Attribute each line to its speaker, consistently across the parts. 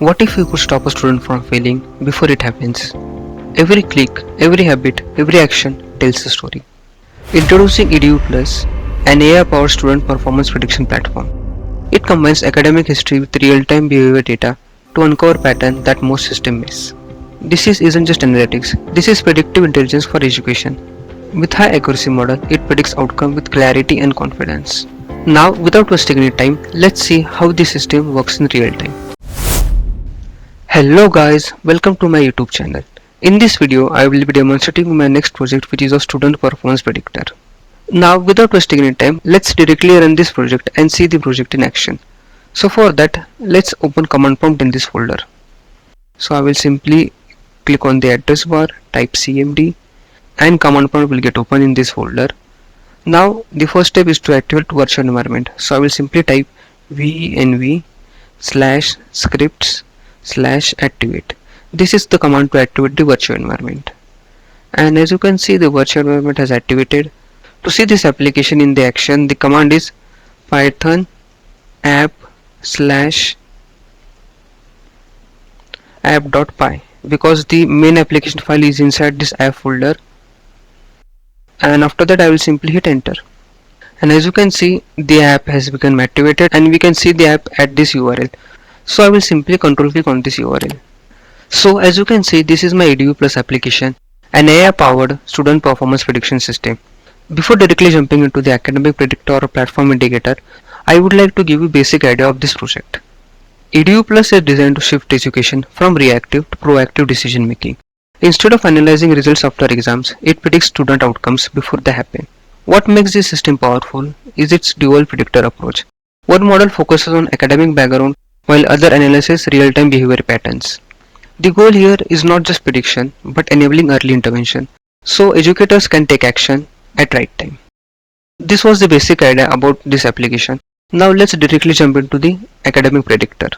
Speaker 1: What if we could stop a student from failing before it happens? Every click, every habit, every action tells a story. Introducing EduPulse, an AI-powered student performance prediction platform. It combines academic history with real-time behavior data to uncover patterns that most systems miss. Isn't just analytics, this is predictive intelligence for education. With high accuracy model, it predicts outcome with clarity and confidence. Now, without wasting any time, let's see how this system works in real time. Hello guys, welcome to my YouTube channel. In this video, I will be demonstrating my next project, which is a student performance predictor. Now, without wasting any time, let's directly run this project and see the project in action. So for that, let's open command prompt in this folder. So I will simply click on the address bar, type cmd, and command prompt will get open in this folder. Now the first step is to activate virtual environment. So I will simply type venv/scripts/activate. This is the command to activate the virtual environment. And as you can see, the virtual environment has activated. To see this application in the action, the command is python app/app.py, because the main application file is inside this app folder. And after that, I will simply hit enter. And as you can see, the app has become activated and we can see the app at this URL. So I will simply control click on this URL. So as you can see, this is my EduPulse application, an AI powered student performance prediction system. Before directly jumping into the academic predictor or platform indicator, I would like to give you a basic idea of this project. EduPulse is designed to shift education from reactive to proactive decision making. Instead of analyzing results after exams, it predicts student outcomes before they happen. What makes this system powerful is its dual predictor approach. One model focuses on academic background while other analyzes real-time behavior patterns. The goal here is not just prediction but enabling early intervention so educators can take action at right time. This was the basic idea about this application. Now let's directly jump into the academic predictor.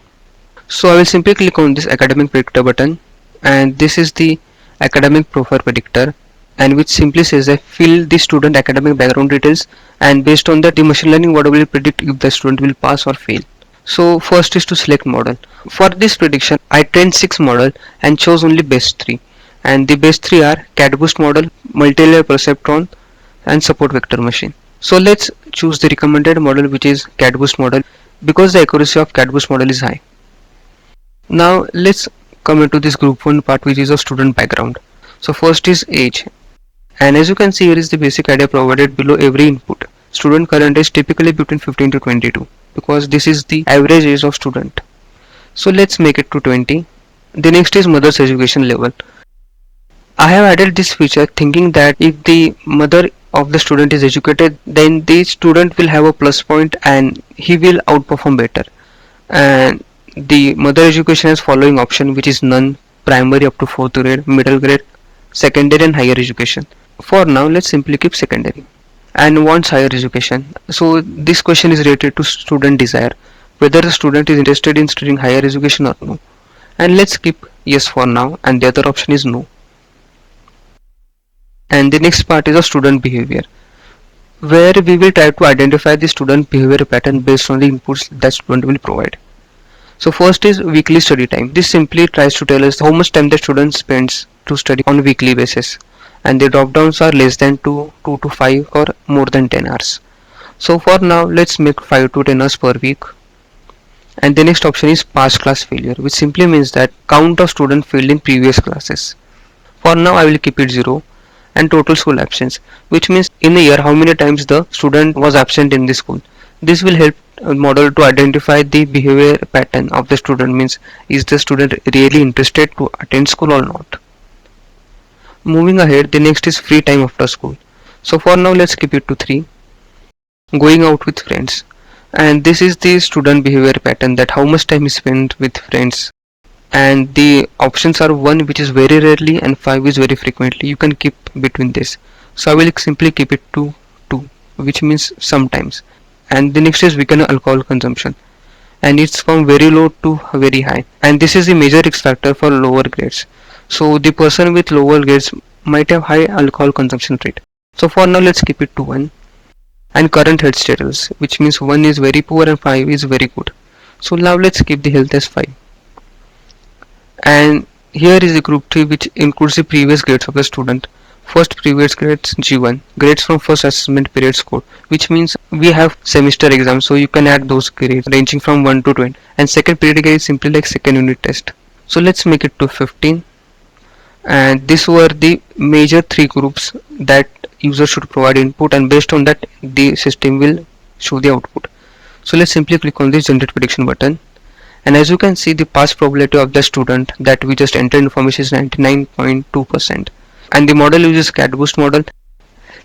Speaker 1: So I will simply click on this academic predictor button, and this is the academic profile predictor, and which simply says that fill the student academic background details, and based on that the machine learning model will predict if the student will pass or fail. So first is to select model. For this prediction I trained 6 model and chose only best 3, and the best 3 are CatBoost model, multilayer perceptron and support vector machine. So let's choose the recommended model, which is CatBoost model, because the accuracy of CatBoost model is high. Now let's come into this group 1 part, which is a student background. So first is age, and as you can see, here is the basic idea provided below every input. Student current age typically between 15 to 22, because this is the average age of student. So let's make it to 20. The next is mother's education level. I have added this feature thinking that if the mother of the student is educated, then the student will have a plus point and he will outperform better. And the mother education has following option, which is none, primary up to 4th grade, middle grade, secondary and higher education. For now, let's simply keep secondary. And wants higher education. So this question is related to student desire, whether the student is interested in studying higher education or no. And let's keep yes for now, and the other option is no. And the next part is a student behavior, where we will try to identify the student behavior pattern based on the inputs that student will provide. So first is weekly study time. This simply tries to tell us how much time the student spends to study on weekly basis, and the drop downs are less than 2 to 5 or more than 10 hours. So for now, let's make 5 to 10 hours per week. And the next option is past class failure, which simply means that count of students failed in previous classes. For now I will keep it 0. And total school absence, which means in a year how many times the student was absent in the school. This will help model to identify the behavior pattern of the student, means is the student really interested to attend school or not. Moving ahead, the next is free time after school. So for now let's keep it to 3. Going out with friends, and this is the student behavior pattern, that how much time is spent with friends. And the options are 1, which is very rarely, and 5 is very frequently. You can keep between this. So I will simply keep it to 2, which means sometimes. And the next is weekend alcohol consumption, and it's from very low to very high, and this is the major risk factor for lower grades. So the person with lower grades might have high alcohol consumption rate. So for now let's keep it to 1. And current health status, which means 1 is very poor and 5 is very good. So now let's keep the health as 5. And here is the group 3, which includes the previous grades of the student. First, previous grades G1, grades from first assessment period score, which means we have semester exams, so you can add those grades ranging from 1 to 20. And second period grade is simply like second unit test. So let's make it to 15. And these were the major three groups that user should provide input, and based on that the system will show the output. So let's simply click on this generate prediction button, and as you can see, the pass probability of the student that we just entered information is 99.2%, and the model uses cat boost model.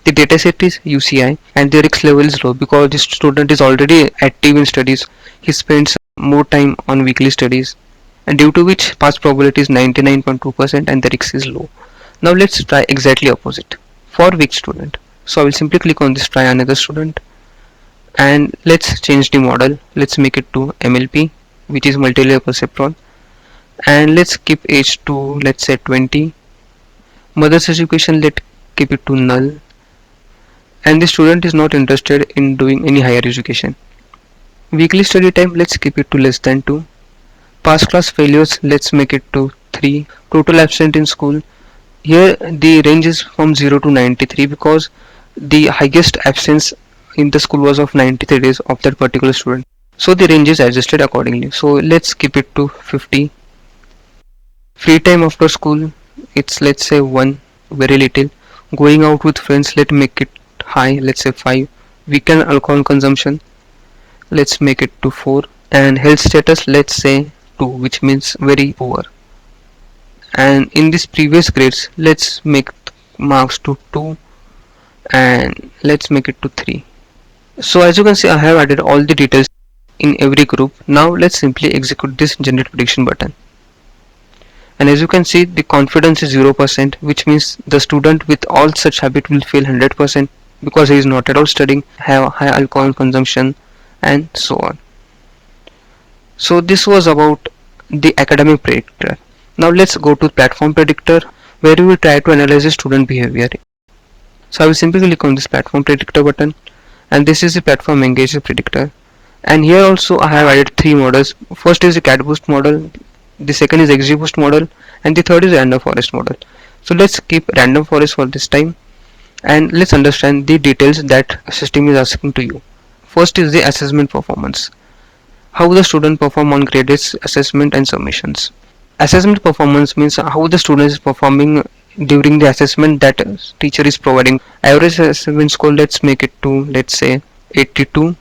Speaker 1: The dataset is UCI, and the risk level is low because the student is already active in studies. He spends more time on weekly studies, and due to which pass probability is 99.2% and the risk is low. Now let's try exactly opposite for weak student. So I will simply click on this try another student, and let's change the model. Let's make it to MLP, which is multi-layer perceptron, and let's keep age to, let's say, 20. Mother's education, let's keep it to null, and the student is not interested in doing any higher education. Weekly study time, let's keep it to less than 2. Past class failures, let's make it to 3. Total absent in school, here the range is from 0 to 93 because the highest absence in the school was of 93 days of that particular student. So the range is adjusted accordingly. So let's keep it to 50. Free time after school, it's, let's say, 1, very little. Going out with friends, let's make it high, let's say 5. Weekend alcohol consumption, let's make it to 4. And health status, let's say 2, which means very poor. And in this previous grades, let's make marks to 2, and let's make it to 3. So as you can see, I have added all the details in every group. Now let's simply execute this generate prediction button, and as you can see, the confidence is 0%, which means the student with all such habit will fail 100% because he is not at all studying, have high alcohol consumption, and so on. So this was about the academic predictor. Now let's go to platform predictor, where we will try to analyze the student behavior. So I will simply click on this platform predictor button, and this is the platform engagement predictor. And here also I have added 3 models. First is the cat boost model, the second is XGBoost model, and the third is random forest model. So let's keep random forest for this time, and let's understand the details that system is asking to you. First is the assessment performance, how the student perform on graded assessment and submissions. Assessment performance means how the student is performing during the assessment that teacher is providing. Average assessment score, let's make it to, let's say, 82.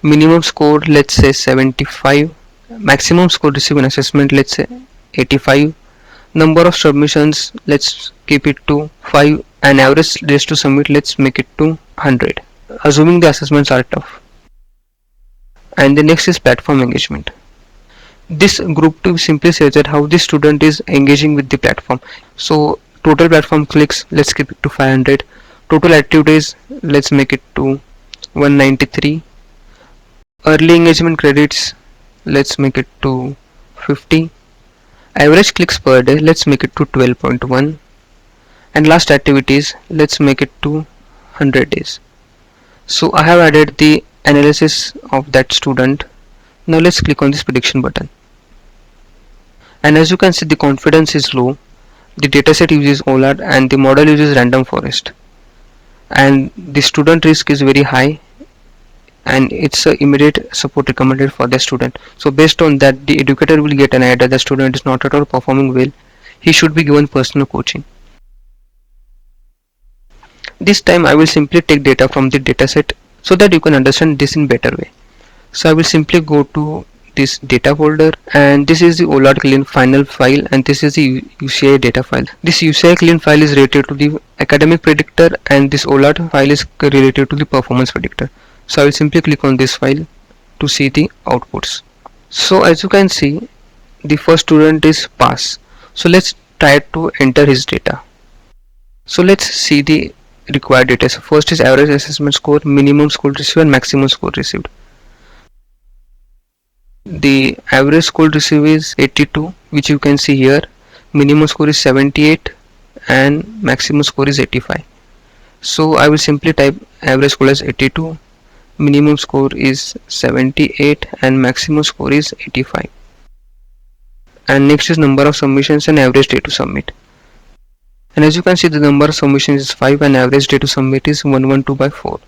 Speaker 1: Minimum score, let's say 75. Maximum score received in assessment, let's say 85. Number of submissions, let's keep it to 5, and average days to submit, let's make it to 100, assuming the assessments are tough. And the next is platform engagement. This group 2 simply says that how the student is engaging with the platform. So total platform clicks, let's keep it to 500. Total active days, let's make it to 193. Early engagement credits, let's make it to 50. Average clicks per day, let's make it to 12.1. And last activities, let's make it to 100 days. So I have added the analysis of that student. Now let's click on this prediction button, and as you can see, the confidence is low. The dataset uses OULAD and the model uses random forest, and the student risk is very high, and it's immediate support recommended for the student. So based on that, the educator will get an idea that the student is not at all performing well. He should be given personal coaching. This time I will simply take data from the dataset so that you can understand this in better way. So I will simply go to this data folder, and this is the OULAD clean final file, and this is the UCI data file. This UCI clean file is related to the academic predictor, and this OULAD file is related to the performance predictor. So I will simply click on this file to see the outputs. So as you can see, the first student is pass. So let's try to enter his data. So let's see the required data. So first is average assessment score, minimum score received, and maximum score received. The average score received is 82, which you can see here. Minimum score is 78 and maximum score is 85. So I will simply type average score as 82, minimum score is 78 and maximum score is 85. and next is number of submissions and average day to submit. And as you can see, the number of submissions is 5 and average day to submit is 112 by 4.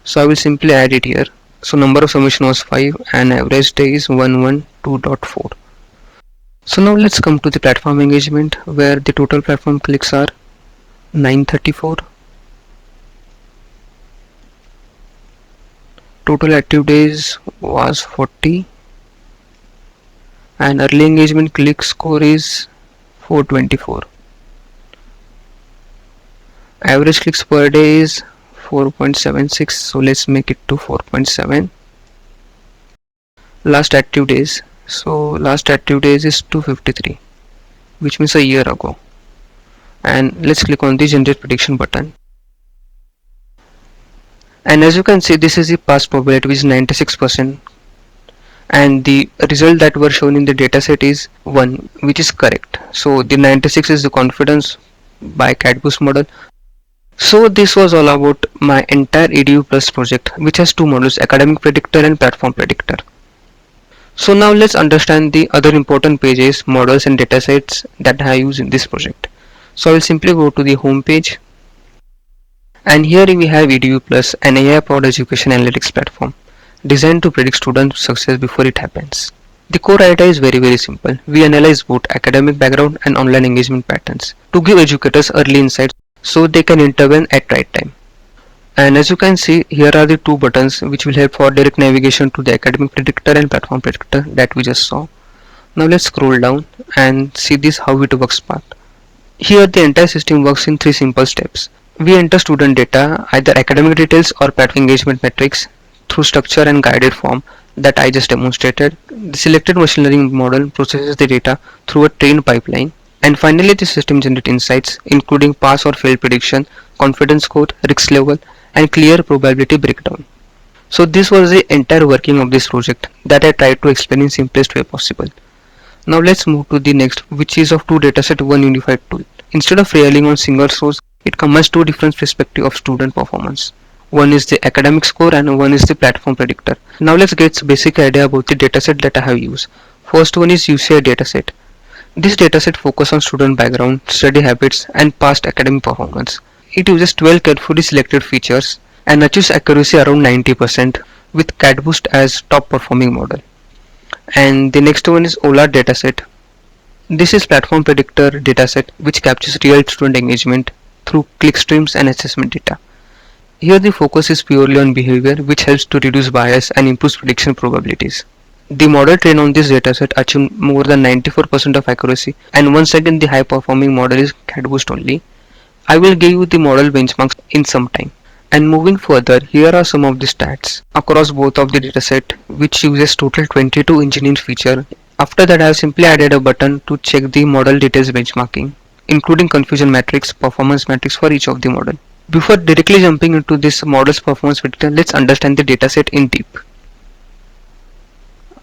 Speaker 1: So I will simply add it here. So number of submission was 5 and average day is 112.4. So now let's come to the platform engagement, where the total platform clicks are 934. Total active days was 40 and early engagement click score is 424. Average clicks per day is 4.76, so let's make it to 4.7. Last active days, so last active days is 253, which means a year ago. And let's click on the generate prediction button. And as you can see, this is the pass probability, which is 96%, and the result that were shown in the dataset is 1, which is correct. So the 96 is the confidence by CatBoost model. So this was all about my entire EduPulse project, which has two models, academic predictor and platform predictor. So now let's understand the other important pages, models and datasets that I use in this project. So I will simply go to the home page, and here we have EduPulse, an AI-powered education analytics platform designed to predict student success before it happens. The core idea is very simple. We analyze both academic background and online engagement patterns to give educators early insights so they can intervene at right time. And as you can see, here are the two buttons which will help for direct navigation to the academic predictor and platform predictor that we just saw. Now let's scroll down and see this how it works part. Here the entire system works in 3 simple steps. We enter student data, either academic details or platform engagement metrics, through structure and guided form that I just demonstrated. The selected machine learning model processes the data through a trained pipeline, and finally the system generates insights including pass or fail prediction, confidence score, risk level, and clear probability breakdown. So this was the entire working of this project that I tried to explain in simplest way possible. Now let's move to the next, which is of two dataset one unified tool. Instead of relying on single source, it combines two different perspectives of student performance. One is the academic score and one is the platform predictor. Now let's get a basic idea about the dataset that I have used. First one is UCI dataset. This dataset focuses on student background, study habits, and past academic performance. It uses 12 carefully selected features and achieves accuracy around 90% with CatBoost as top performing model. And the next one is OULAD dataset. This is platform predictor dataset which captures real student engagement through click streams and assessment data. Here the focus is purely on behavior, which helps to reduce bias and improves prediction probabilities. The model trained on this dataset achieved more than 94% of accuracy, and once again the high performing model is CatBoost only. I will give you the model benchmarks in some time. And moving further, here are some of the stats across both of the dataset, which uses total 22 engineering feature. After that, I have simply added a button to check the model details benchmarking, including confusion matrix, performance matrix for each of the model. Before directly jumping into this model's performance predictor, let's understand the dataset in deep.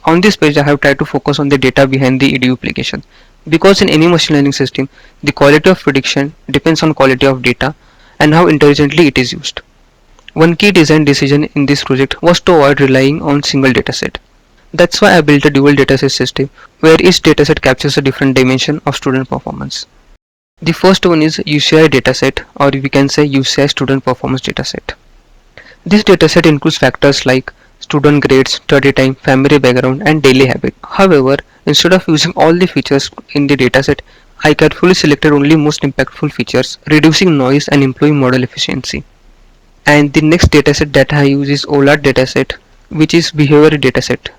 Speaker 1: On this page, I have tried to focus on the data behind the EDU application. Because in any machine learning system, the quality of prediction depends on quality of data and how intelligently it is used. One key design decision in this project was to avoid relying on single dataset. That's why I built a dual dataset system where each dataset captures a different dimension of student performance. The first one is UCI dataset, or we can say UCI student performance dataset. This dataset includes factors like student grades, study time, family background, and daily habit. However, instead of using all the features in the dataset, I carefully selected only most impactful features, reducing noise and improving model efficiency. And the next dataset that I use is OULAD dataset, which is behavior dataset.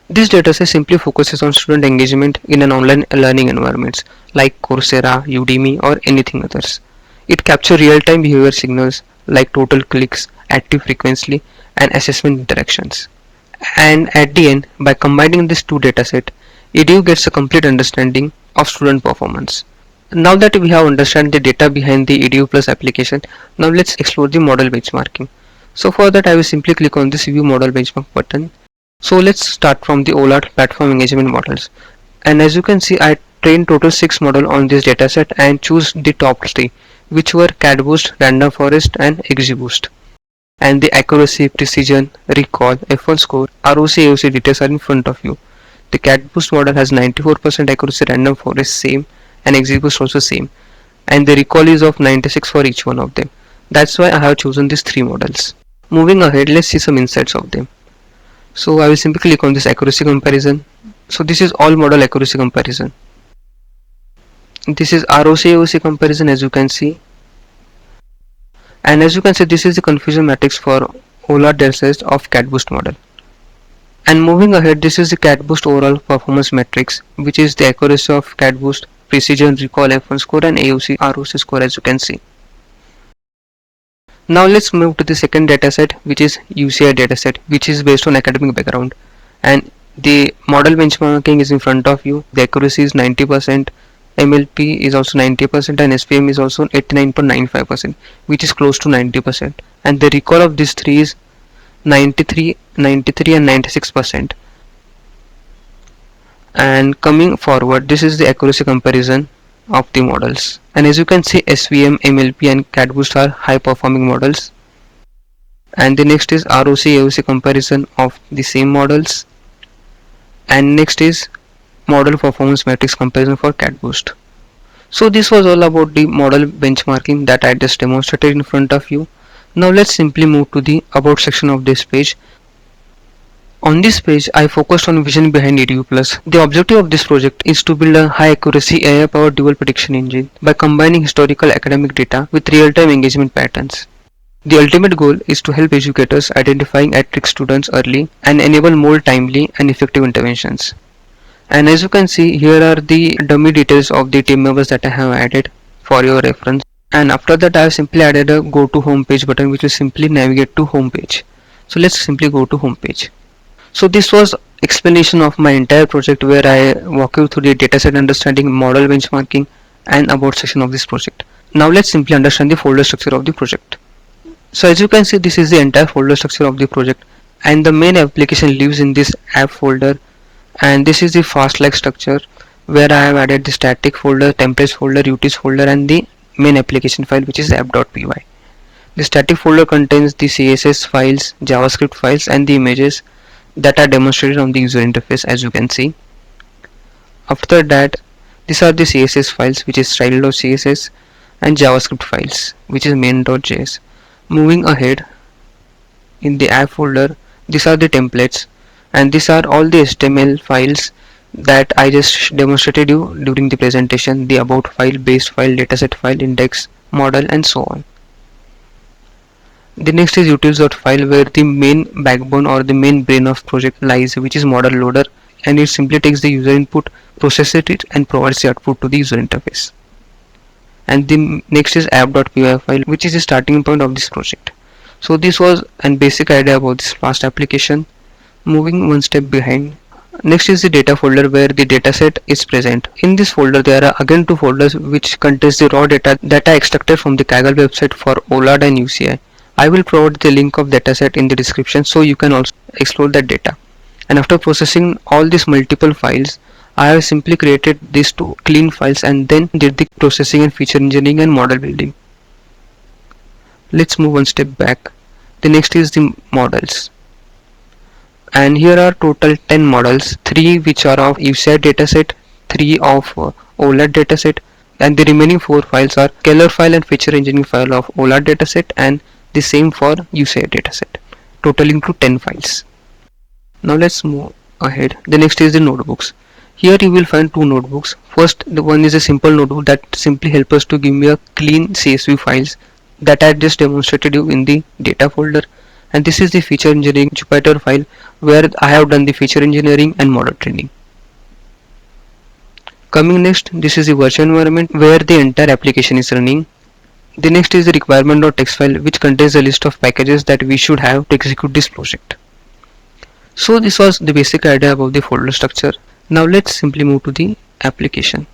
Speaker 1: This dataset simply focuses on student engagement in an online learning environments like Coursera, Udemy, or anything others. It captures real-time behavior signals like total clicks, active frequency, and assessment interactions. And at the end, by combining these two datasets, EDU gets a complete understanding of student performance. Now that we have understood the data behind the EduPulse application, now let's explore the model benchmarking. So for that, I will simply click on this View Model Benchmark button. So let's start from the OULAD platform engagement models. And as you can see, I trained total 6 models on this dataset and choose the top 3, which were CatBoost, Random Forest, and XGBoost. And the accuracy, precision, recall, F1 score, ROC, AOC details are in front of you. The CatBoost model has 94% accuracy, random forest same, and XGBoost also same, and the recall is of 96 for each one of them. That's why I have chosen these three models. Moving ahead, let's see some insights of them. So I will simply click on this accuracy comparison. So this is all model accuracy comparison. This is ROC AOC comparison, as you can see, and as you can see, this is the confusion matrix for OULAD dataset of CatBoost model. And moving ahead, this is the CatBoost overall performance matrix, which is the accuracy of CatBoost, precision, recall, F1 score, and AOC ROC score, as you can see. Now let's move to the second dataset, which is UCI dataset, which is based on academic background, and the model benchmarking is in front of you. The accuracy is 90%, MLP is also 90%, and SPM is also 89.95%, which is close to 90%, and the recall of these three is 93, 93 and 96%. And coming forward, this is the accuracy comparison of the models, and as you can see, SVM, MLP and CatBoost are high performing models. And the next is ROC AOC comparison of the same models, and next is model performance matrix comparison for CatBoost. So this was all about the model benchmarking that I just demonstrated in front of you. Now let's simply move to the about section of this page. On this page, I focused on vision behind EduPulse. The objective of this project is to build a high accuracy AI powered dual prediction engine by combining historical academic data with real-time engagement patterns. The ultimate goal is to help educators identifying at-risk students early and enable more timely and effective interventions. And as you can see, here are the dummy details of the team members that I have added for your reference. And after that, I have simply added a go to home page button, which will simply navigate to home page. So let's simply go to home page. So this was explanation of my entire project, where I walk you through the dataset understanding, model benchmarking and about section of this project. Now let's simply understand the folder structure of the project. So as you can see, this is the entire folder structure of the project, and the main application lives in this app folder, and this is the fast like structure where I have added the static folder, templates folder, utils folder and the main application file, which is app.py. The static folder contains the CSS files, JavaScript files and the images that are demonstrated on the user interface, as you can see. After that, these are the CSS files, which is style.css, and JavaScript files, which is main.js. Moving ahead, in the app folder, these are the templates, and these are all the HTML files that I just demonstrated you during the presentation: the about file, base file, dataset file, index, model and so on. The next is utils.file, where the main backbone or the main brain of project lies, which is model loader, and it simply takes the user input, processes it and provides the output to the user interface. And the next is app.py file, which is the starting point of this project. So this was a basic idea about this fast application. Moving one step behind, next is the data folder, where the dataset is present. In this folder there are again two folders which contains the raw data that I extracted from the Kaggle website for OULAD and UCI. I will provide the link of dataset in the description so you can also explore that data. And after processing all these multiple files, I have simply created these two clean files and then did the processing and feature engineering and model building. Let's move one step back. The next is the models. And here are total 10 models, 3 which are of UCI dataset, 3 of OULAD dataset, and the remaining 4 files are scalar file and feature engineering file of OULAD dataset, and the same for UCI dataset, totaling to 10 files. Now let's move ahead. The next is the notebooks. Here you will find two notebooks. First, the one is a simple notebook that simply helps us to give me a clean CSV files that I just demonstrated you in the data folder. And this is the feature engineering Jupyter file, where I have done the feature engineering and model training. Coming next, this is the virtual environment where the entire application is running. The next is the requirement.txt file, which contains a list of packages that we should have to execute this project. So this was the basic idea about the folder structure. Now let's simply move to the application.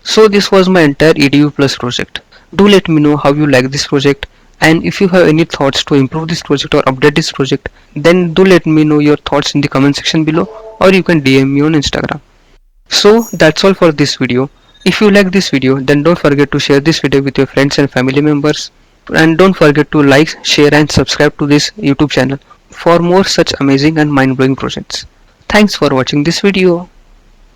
Speaker 1: So this was my entire EduPulse project. Do let me know how you like this project, and if you have any thoughts to improve this project or update this project, then do let me know your thoughts in the comment section below, or you can DM me on Instagram. So that's all for this video. If you like this video, then don't forget to share this video with your friends and family members, and don't forget to like, share and subscribe to this YouTube channel for more such amazing and mind-blowing projects. Thanks for watching this video.